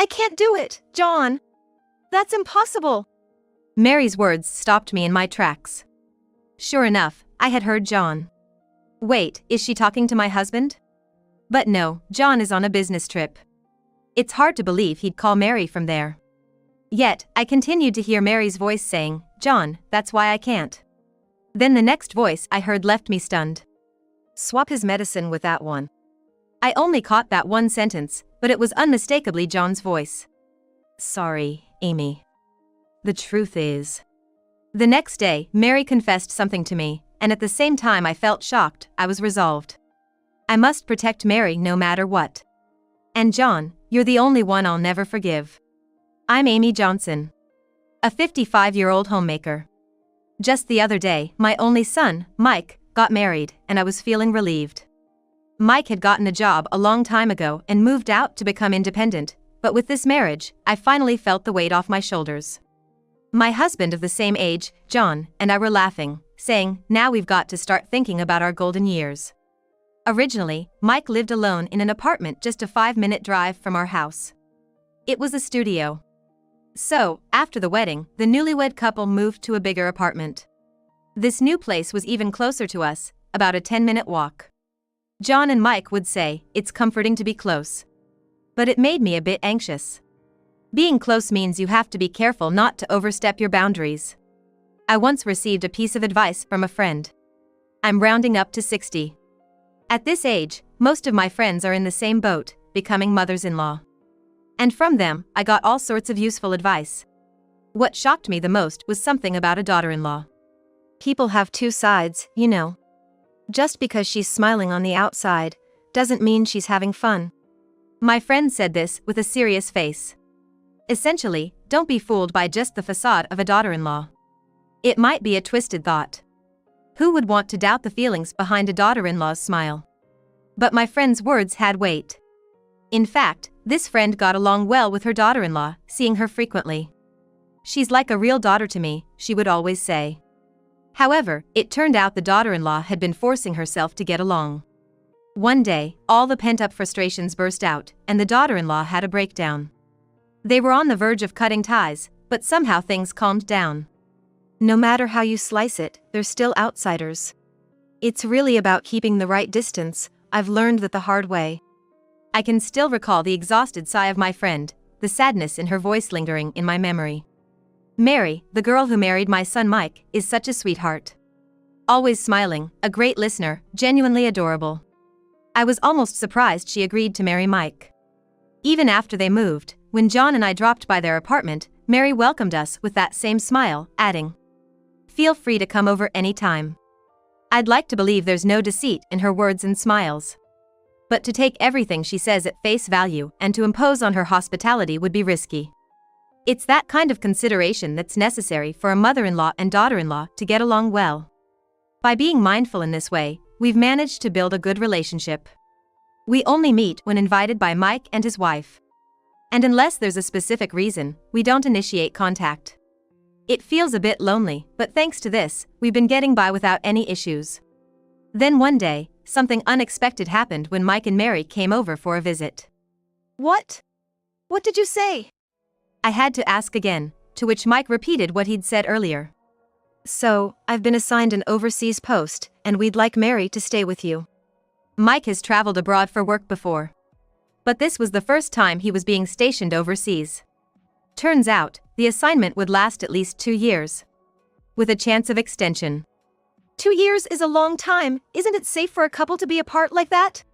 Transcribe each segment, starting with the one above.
I can't do it, John. That's impossible. Mary's words stopped me in my tracks. Sure enough, I had heard John. Wait, is she talking to my husband? But no, John is on a business trip. It's hard to believe he'd call Mary from there. Yet, I continued to hear Mary's voice saying, John, that's why I can't. Then the next voice I heard left me stunned. Swap his medicine with that one. I only caught that one sentence, but it was unmistakably John's voice. Sorry, Amy. The truth is. The next day, Mary confessed something to me, and at the same time I felt shocked. I was resolved. I must protect Mary no matter what. And John, you're the only one I'll never forgive. I'm Amy Johnson, a 55-year-old homemaker. Just the other day, my only son, Mike, got married, and I was feeling relieved. Mike had gotten a job a long time ago and moved out to become independent, but with this marriage, I finally felt the weight off my shoulders. My husband of the same age, John, and I were laughing, saying, now we've got to start thinking about our golden years. Originally, Mike lived alone in an apartment just a 5-minute drive from our house. It was a studio. So, after the wedding, the newlywed couple moved to a bigger apartment. This new place was even closer to us, about a 10-minute walk. John and Mike would say, it's comforting to be close. But it made me a bit anxious. Being close means you have to be careful not to overstep your boundaries. I once received a piece of advice from a friend. I'm rounding up to 60. At this age, most of my friends are in the same boat, becoming mothers-in-law. And from them, I got all sorts of useful advice. What shocked me the most was something about a daughter-in-law. People have two sides, you know. Just because she's smiling on the outside, doesn't mean she's having fun. My friend said this with a serious face. Essentially, don't be fooled by just the facade of a daughter-in-law. It might be a twisted thought. Who would want to doubt the feelings behind a daughter-in-law's smile? But my friend's words had weight. In fact, this friend got along well with her daughter-in-law, seeing her frequently. She's like a real daughter to me, she would always say. However, it turned out the daughter-in-law had been forcing herself to get along. One day, all the pent-up frustrations burst out, and the daughter-in-law had a breakdown. They were on the verge of cutting ties, but somehow things calmed down. No matter how you slice it, they're still outsiders. It's really about keeping the right distance. I've learned that the hard way. I can still recall the exhausted sigh of my friend, the sadness in her voice lingering in my memory. Mary, the girl who married my son Mike, is such a sweetheart. Always smiling, a great listener, genuinely adorable. I was almost surprised she agreed to marry Mike. Even after they moved, when John and I dropped by their apartment, Mary welcomed us with that same smile, adding, "Feel free to come over anytime." I'd like to believe there's no deceit in her words and smiles. But to take everything she says at face value and to impose on her hospitality would be risky. It's that kind of consideration that's necessary for a mother-in-law and daughter-in-law to get along well. By being mindful in this way, we've managed to build a good relationship. We only meet when invited by Mike and his wife. And unless there's a specific reason, we don't initiate contact. It feels a bit lonely, but thanks to this, we've been getting by without any issues. Then one day, something unexpected happened when Mike and Mary came over for a visit. What? What did you say? I had to ask again, to which Mike repeated what he'd said earlier. So, I've been assigned an overseas post, and we'd like Mary to stay with you. Mike has traveled abroad for work before. But this was the first time he was being stationed overseas. Turns out, the assignment would last at least 2 years. With a chance of extension. 2 years is a long time. Isn't it safe for a couple to be apart like that?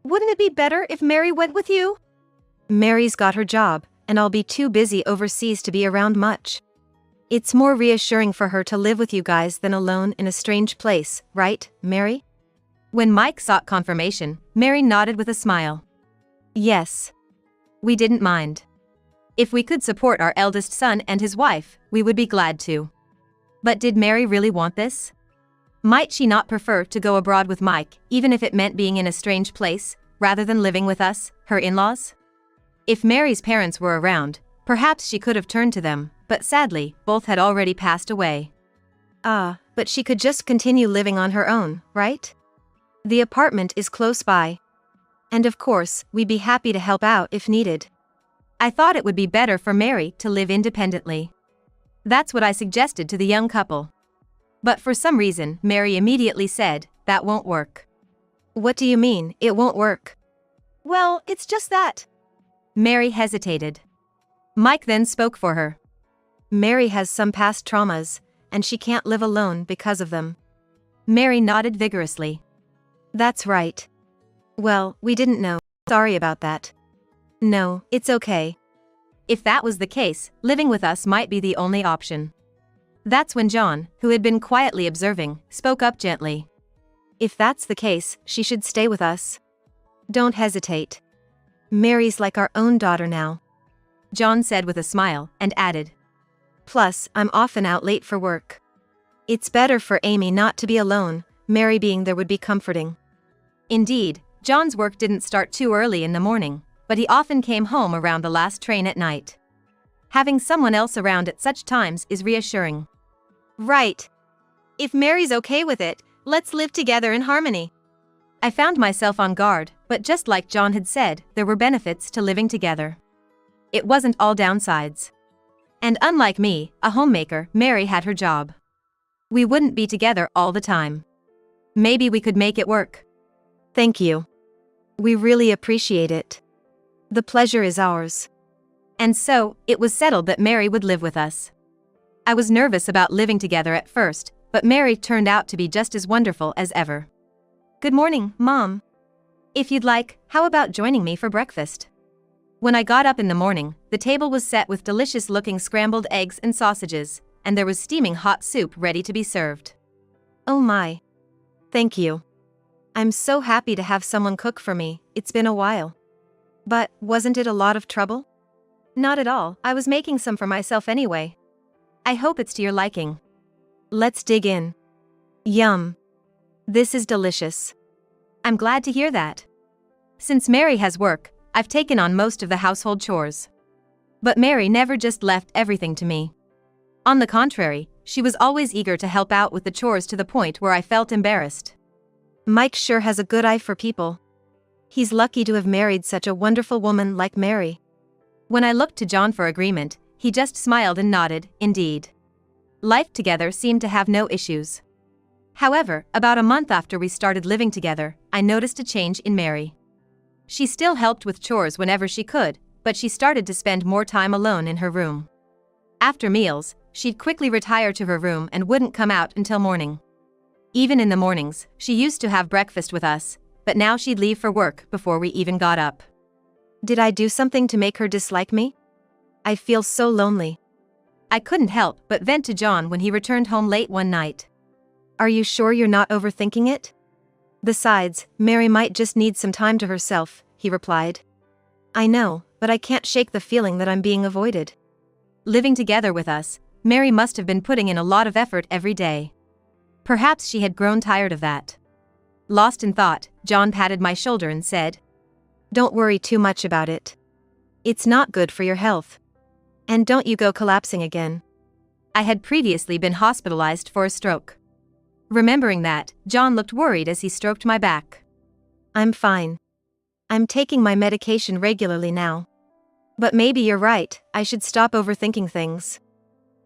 Wouldn't it be better if Mary went with you? Mary's got her job, and I'll be too busy overseas to be around much. It's more reassuring for her to live with you guys than alone in a strange place, right, Mary? When Mike sought confirmation, Mary nodded with a smile. Yes. We didn't mind. If we could support our eldest son and his wife, we would be glad to. But did Mary really want this? Might she not prefer to go abroad with Mike, even if it meant being in a strange place, rather than living with us, her in-laws? If Mary's parents were around, perhaps she could have turned to them, but sadly, both had already passed away. But she could just continue living on her own, right? The apartment is close by. And of course, we'd be happy to help out if needed. I thought it would be better for Mary to live independently. That's what I suggested to the young couple. But for some reason, Mary immediately said, "That won't work." What do you mean, it won't work? Well, it's just that. Mary hesitated. Mike then spoke for her. Mary has some past traumas, and she can't live alone because of them. Mary nodded vigorously. That's right. Well, we didn't know. Sorry about that. No, it's okay. If that was the case, living with us might be the only option. That's when John, who had been quietly observing, spoke up gently. If that's the case, she should stay with us. Don't hesitate. Mary's like our own daughter now. John said with a smile, and added. Plus, I'm often out late for work. It's better for Amy not to be alone, Mary being there would be comforting. Indeed, John's work didn't start too early in the morning, but he often came home around the last train at night. Having someone else around at such times is reassuring. Right. If Mary's okay with it, let's live together in harmony. I found myself on guard, but just like John had said, there were benefits to living together. It wasn't all downsides. And unlike me, a homemaker, Mary had her job. We wouldn't be together all the time. Maybe we could make it work. Thank you. We really appreciate it. The pleasure is ours. And so, it was settled that Mary would live with us. I was nervous about living together at first, but Mary turned out to be just as wonderful as ever. Good morning, Mom. If you'd like, how about joining me for breakfast? When I got up in the morning, the table was set with delicious-looking scrambled eggs and sausages, and there was steaming hot soup ready to be served. Oh my. Thank you. I'm so happy to have someone cook for me, it's been a while. But, wasn't it a lot of trouble? Not at all, I was making some for myself anyway. I hope it's to your liking. Let's dig in. Yum. This is delicious. I'm glad to hear that. Since Mary has work, I've taken on most of the household chores. But Mary never just left everything to me. On the contrary, she was always eager to help out with the chores to the point where I felt embarrassed. Mike sure has a good eye for people. He's lucky to have married such a wonderful woman like Mary. When I looked to John for agreement, he just smiled and nodded, indeed. Life together seemed to have no issues. However, about a month after we started living together, I noticed a change in Mary. She still helped with chores whenever she could, but she started to spend more time alone in her room. After meals, she'd quickly retire to her room and wouldn't come out until morning. Even in the mornings, she used to have breakfast with us, but now she'd leave for work before we even got up. Did I do something to make her dislike me? I feel so lonely. I couldn't help but vent to John when he returned home late one night. Are you sure you're not overthinking it? Besides, Mary might just need some time to herself, he replied. I know, but I can't shake the feeling that I'm being avoided. Living together with us, Mary must have been putting in a lot of effort every day. Perhaps she had grown tired of that. Lost in thought, John patted my shoulder and said, Don't worry too much about it. It's not good for your health. And don't you go collapsing again. I had previously been hospitalized for a stroke. Remembering that, John looked worried as he stroked my back. I'm fine. I'm taking my medication regularly now. But maybe you're right, I should stop overthinking things.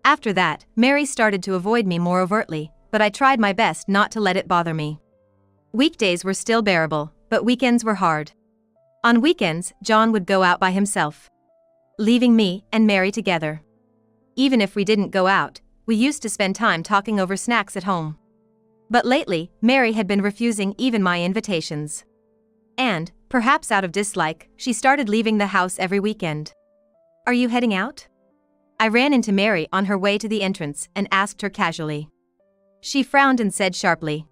After that, Mary started to avoid me more overtly, but I tried my best not to let it bother me. Weekdays were still bearable, but weekends were hard. On weekends, John would go out by himself, leaving me and Mary together. Even if we didn't go out, we used to spend time talking over snacks at home. But lately, Mary had been refusing even my invitations. And, perhaps out of dislike, she started leaving the house every weekend. Are you heading out? I ran into Mary on her way to the entrance and asked her casually. She frowned and said sharply,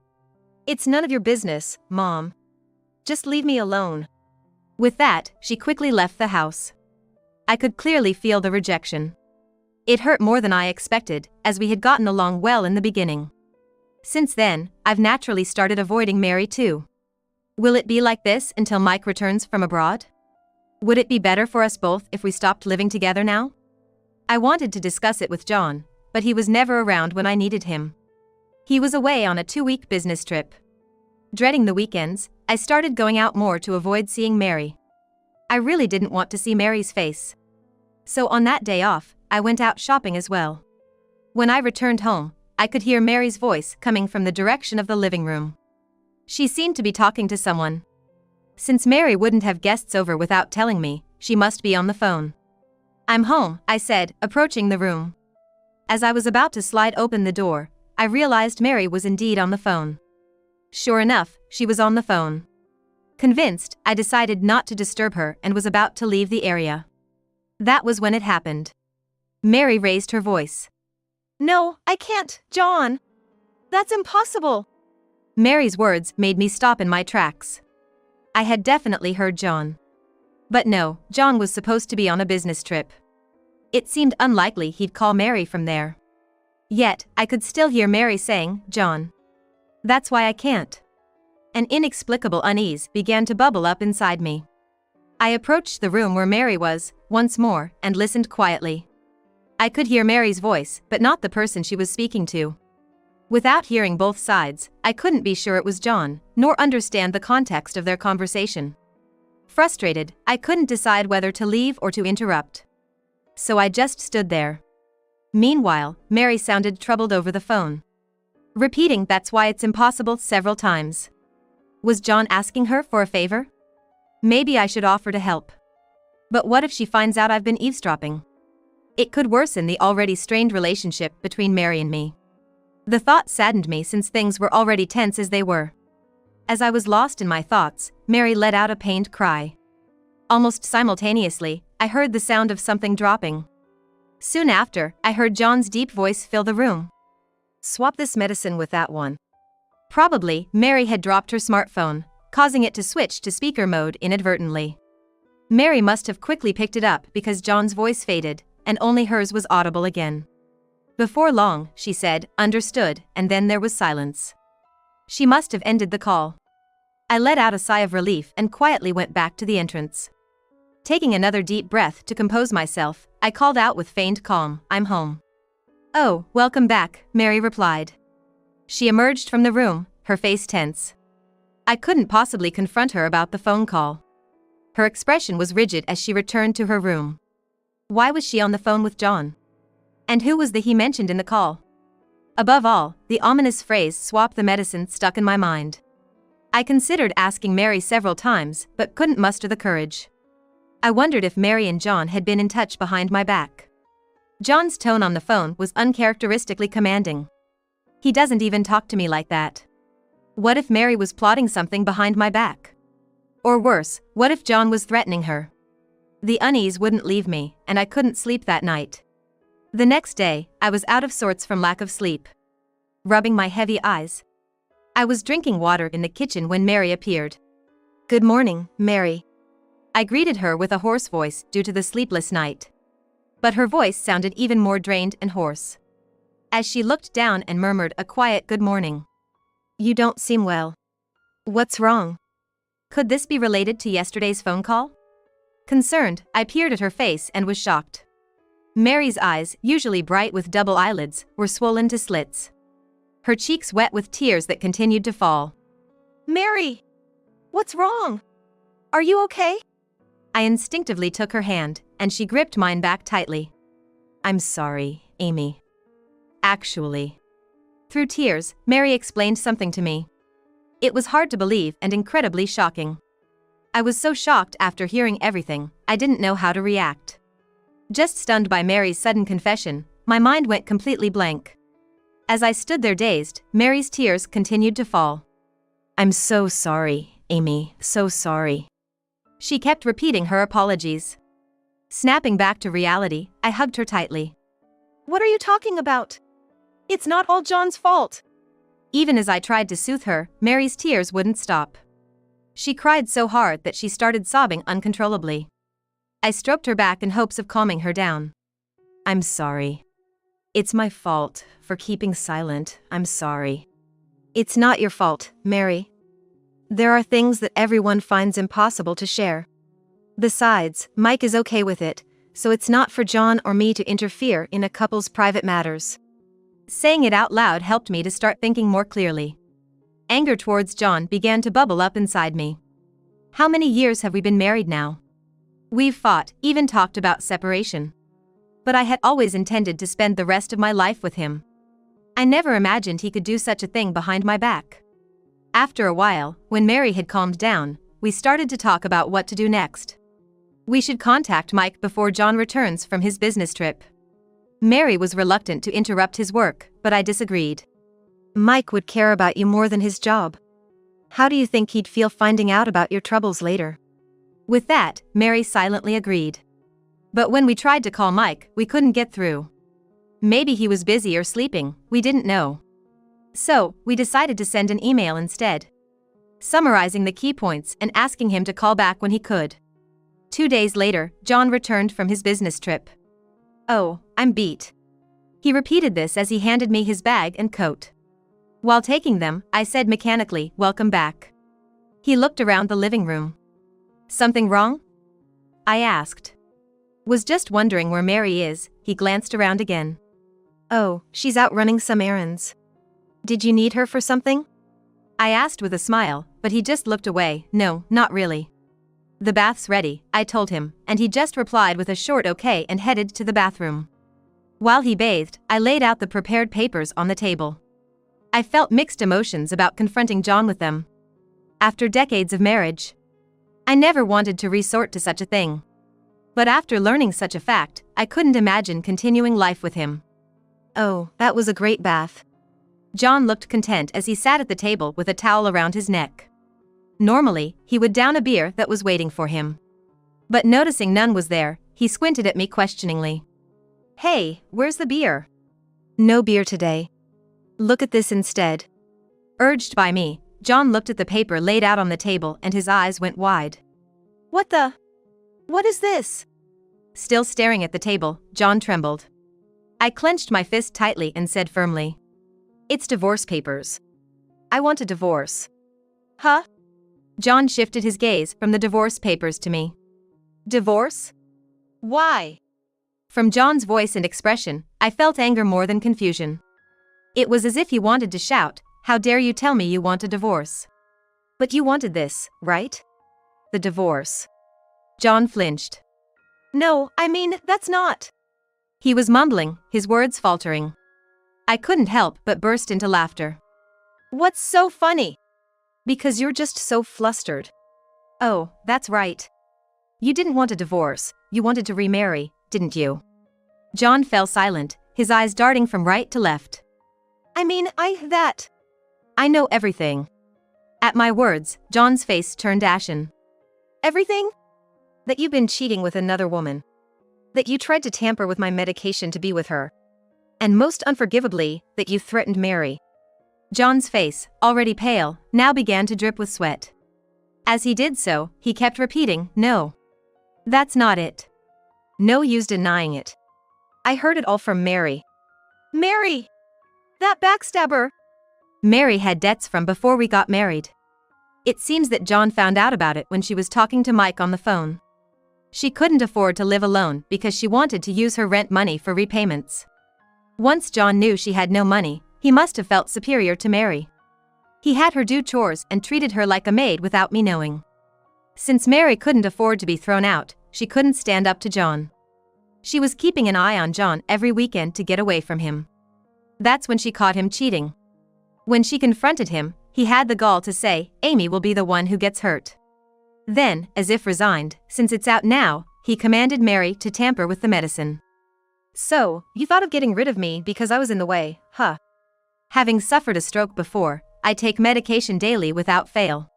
It's none of your business, Mom. Just leave me alone. With that, she quickly left the house. I could clearly feel the rejection. It hurt more than I expected, as we had gotten along well in the beginning. Since then, I've naturally started avoiding Mary too. Will it be like this until Mike returns from abroad? Would it be better for us both if we stopped living together now? I wanted to discuss it with John, but he was never around when I needed him. He was away on a 2-week business trip. Dreading the weekends, I started going out more to avoid seeing Mary. I really didn't want to see Mary's face. So on that day off, I went out shopping as well. When I returned home, I could hear Mary's voice coming from the direction of the living room. She seemed to be talking to someone. Since Mary wouldn't have guests over without telling me, she must be on the phone. "I'm home," I said, approaching the room. As I was about to slide open the door, I realized Mary was indeed on the phone. Sure enough, she was on the phone. Convinced, I decided not to disturb her and was about to leave the area. That was when it happened. Mary raised her voice. "No, I can't, John. That's impossible." Mary's words made me stop in my tracks. I had definitely heard John. But no, John was supposed to be on a business trip. It seemed unlikely he'd call Mary from there. Yet, I could still hear Mary saying, "John. That's why I can't." An inexplicable unease began to bubble up inside me. I approached the room where Mary was, once more, and listened quietly. I could hear Mary's voice, but not the person she was speaking to. Without hearing both sides, I couldn't be sure it was John, nor understand the context of their conversation. Frustrated, I couldn't decide whether to leave or to interrupt. So I just stood there. Meanwhile, Mary sounded troubled over the phone, repeating "that's why it's impossible" several times. Was John asking her for a favor? Maybe I should offer to help. But what if she finds out I've been eavesdropping? It could worsen the already strained relationship between Mary and me. The thought saddened me since things were already tense as they were. As I was lost in my thoughts, Mary let out a pained cry. Almost simultaneously, I heard the sound of something dropping. Soon after, I heard John's deep voice fill the room. "Swap this medicine with that one." Probably, Mary had dropped her smartphone, causing it to switch to speaker mode inadvertently. Mary must have quickly picked it up because John's voice faded, and only hers was audible again. Before long, she said, "Understood," and then there was silence. She must have ended the call. I let out a sigh of relief and quietly went back to the entrance. Taking another deep breath to compose myself, I called out with feigned calm, "I'm home." "Oh, welcome back," Mary replied. She emerged from the room, her face tense. I couldn't possibly confront her about the phone call. Her expression was rigid as she returned to her room. Why was she on the phone with John? And who was the he mentioned in the call? Above all, the ominous phrase "swap the medicine" stuck in my mind. I considered asking Mary several times, but couldn't muster the courage. I wondered if Mary and John had been in touch behind my back. John's tone on the phone was uncharacteristically commanding. He doesn't even talk to me like that. What if Mary was plotting something behind my back? Or worse, what if John was threatening her? The unease wouldn't leave me, and I couldn't sleep that night. The next day, I was out of sorts from lack of sleep. Rubbing my heavy eyes, I was drinking water in the kitchen when Mary appeared. "Good morning, Mary." I greeted her with a hoarse voice due to the sleepless night. But her voice sounded even more drained and hoarse. As she looked down and murmured a quiet "good morning." "You don't seem well. What's wrong?" Could this be related to yesterday's phone call? Concerned, I peered at her face and was shocked. Mary's eyes, usually bright with double eyelids, were swollen to slits. Her cheeks wet with tears that continued to fall. "Mary! What's wrong? Are you okay?" I instinctively took her hand, and she gripped mine back tightly. "I'm sorry, Amy. Actually." Through tears, Mary explained something to me. It was hard to believe and incredibly shocking. I was so shocked after hearing everything, I didn't know how to react. Just stunned by Mary's sudden confession, my mind went completely blank. As I stood there dazed, Mary's tears continued to fall. "I'm so sorry, Amy, so sorry." She kept repeating her apologies. Snapping back to reality, I hugged her tightly. "What are you talking about? It's not all John's fault." Even as I tried to soothe her, Mary's tears wouldn't stop. She cried so hard that she started sobbing uncontrollably. I stroked her back in hopes of calming her down. "I'm sorry. It's my fault for keeping silent. I'm sorry." "It's not your fault, Mary. There are things that everyone finds impossible to share. Besides, Mike is okay with it, so it's not for John or me to interfere in a couple's private matters." Saying it out loud helped me to start thinking more clearly. Anger towards John began to bubble up inside me. How many years have we been married now? We've fought, even talked about separation. But I had always intended to spend the rest of my life with him. I never imagined he could do such a thing behind my back. After a while, when Mary had calmed down, we started to talk about what to do next. We should contact Mike before John returns from his business trip. Mary was reluctant to interrupt his work, but I disagreed. Mike would care about you more than his job. How do you think he'd feel finding out about your troubles later? With that, Mary silently agreed. But when we tried to call Mike, we couldn't get through. Maybe he was busy or sleeping, we didn't know. So, we decided to send an email instead, summarizing the key points and asking him to call back when he could. 2 days later, John returned from his business trip. "Oh, I'm beat." He repeated this as he handed me his bag and coat. While taking them, I said mechanically, "Welcome back." He looked around the living room. "Something wrong?" I asked. "Was just wondering where Mary is." He glanced around again. "Oh, she's out running some errands. Did you need her for something?" I asked with a smile, but he just looked away. "No, not really." "The bath's ready," I told him, and he just replied with a short okay and headed to the bathroom. While he bathed, I laid out the prepared papers on the table. I felt mixed emotions about confronting John with them. After decades of marriage, I never wanted to resort to such a thing. But after learning such a fact, I couldn't imagine continuing life with him. "Oh, that was a great bath." John looked content as he sat at the table with a towel around his neck. Normally, he would down a beer that was waiting for him. But noticing none was there, he squinted at me questioningly. "Hey, where's the beer?" "No beer today. Look at this instead." Urged by me, John looked at the paper laid out on the table and his eyes went wide. What is this?" Still staring at the table, John trembled. I clenched my fist tightly and said firmly, "It's divorce papers. I want a divorce." "Huh?" John shifted his gaze from the divorce papers to me. "Divorce? Why?" From John's voice and expression, I felt anger more than confusion. It was as if he wanted to shout, "How dare you tell me you want a divorce?" "But you wanted this, right? The divorce." John flinched. "No, I mean, that's not." He was mumbling, his words faltering. I couldn't help but burst into laughter. "What's so funny?" "Because you're just so flustered." "Oh, that's right. You didn't want a divorce, you wanted to remarry, didn't you?" John fell silent, his eyes darting from right to left. "I mean, I know everything." At my words, John's face turned ashen. "Everything? That you've been cheating with another woman. That you tried to tamper with my medication to be with her. And most unforgivably, that you threatened Mary." John's face, already pale, now began to drip with sweat. As he did so, he kept repeating, "No. That's not it." No use denying it. I heard it all from Mary. "Mary! That backstabber!" Mary had debts from before we got married. It seems that John found out about it when she was talking to Mike on the phone. She couldn't afford to live alone because she wanted to use her rent money for repayments. Once John knew she had no money, he must have felt superior to Mary. He had her do chores and treated her like a maid without me knowing. Since Mary couldn't afford to be thrown out, she couldn't stand up to John. She was keeping an eye on John every weekend to get away from him. That's when she caught him cheating. When she confronted him, he had the gall to say, "Amy will be the one who gets hurt." Then, as if resigned, since it's out now, he commanded Mary to tamper with the medicine. "So, you thought of getting rid of me because I was in the way, huh?" Having suffered a stroke before, I take medication daily without fail.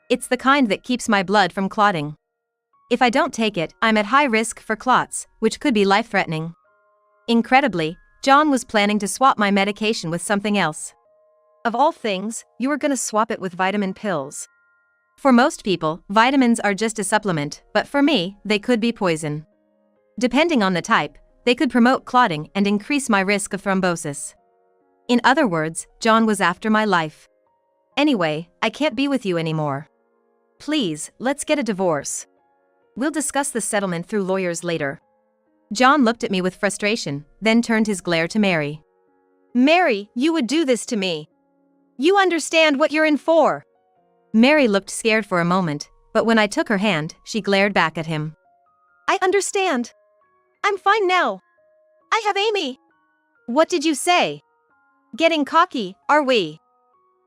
It's the kind that keeps my blood from clotting. If I don't take it, I'm at high risk for clots, which could be life-threatening. Incredibly, John was planning to swap my medication with something else. Of all things, you were gonna swap it with vitamin pills. For most people, vitamins are just a supplement, but for me, they could be poison. Depending on the type, they could promote clotting and increase my risk of thrombosis. In other words, John was after my life. "Anyway, I can't be with you anymore. Please, let's get a divorce. We'll discuss the settlement through lawyers later." John looked at me with frustration, then turned his glare to Mary. "Mary, you would do this to me. You understand what you're in for." Mary looked scared for a moment, but when I took her hand, she glared back at him. "I understand. I'm fine now. I have Amy. What did you say? Getting cocky, are we?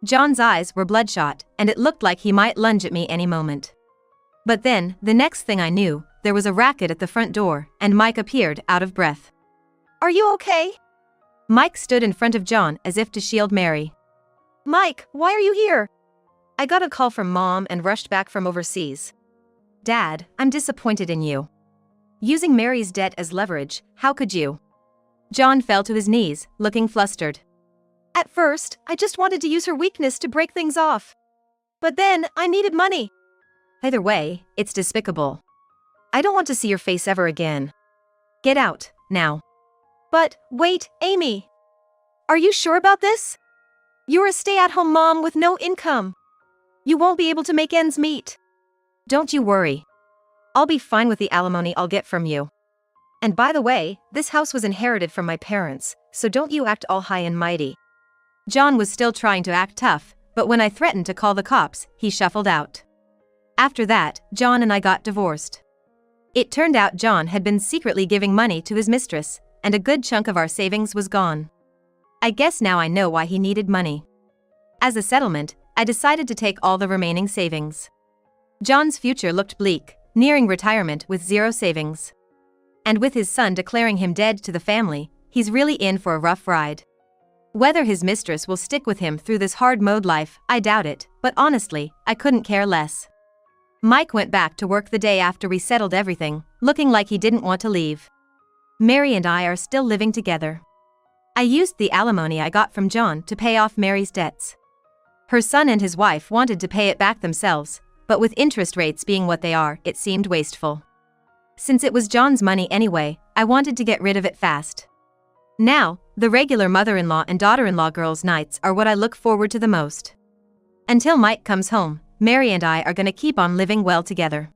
John's eyes were bloodshot, and it looked like he might lunge at me any moment. But then, the next thing I knew, there was a racket at the front door, and Mike appeared out of breath. Are you okay? Mike stood in front of John as if to shield Mary. Mike, why are you here? I got a call from Mom and rushed back from overseas. Dad, I'm disappointed in you. Using Mary's debt as leverage, how could you? John fell to his knees, looking flustered. At first, I just wanted to use her weakness to break things off. But then, I needed money. Either way, it's despicable. I don't want to see your face ever again. Get out, now. But, wait, Amy. Are you sure about this? You're a stay-at-home mom with no income. You won't be able to make ends meet. Don't you worry. I'll be fine with the alimony I'll get from you. And by the way, this house was inherited from my parents, so don't you act all high and mighty. John was still trying to act tough, but when I threatened to call the cops, he shuffled out. After that, John and I got divorced. It turned out John had been secretly giving money to his mistress, and a good chunk of our savings was gone. I guess now I know why he needed money. As a settlement, I decided to take all the remaining savings. John's future looked bleak, nearing retirement with zero savings. And with his son declaring him dead to the family, he's really in for a rough ride. Whether his mistress will stick with him through this hard-mode life, I doubt it, but honestly, I couldn't care less. Mike went back to work the day after we settled everything, looking like he didn't want to leave. Mary and I are still living together. I used the alimony I got from John to pay off Mary's debts. Her son and his wife wanted to pay it back themselves, but with interest rates being what they are, it seemed wasteful. Since it was John's money anyway, I wanted to get rid of it fast. Now, the regular mother-in-law and daughter-in-law girls' nights are what I look forward to the most. Until Mike comes home, Mary and I are gonna keep on living well together.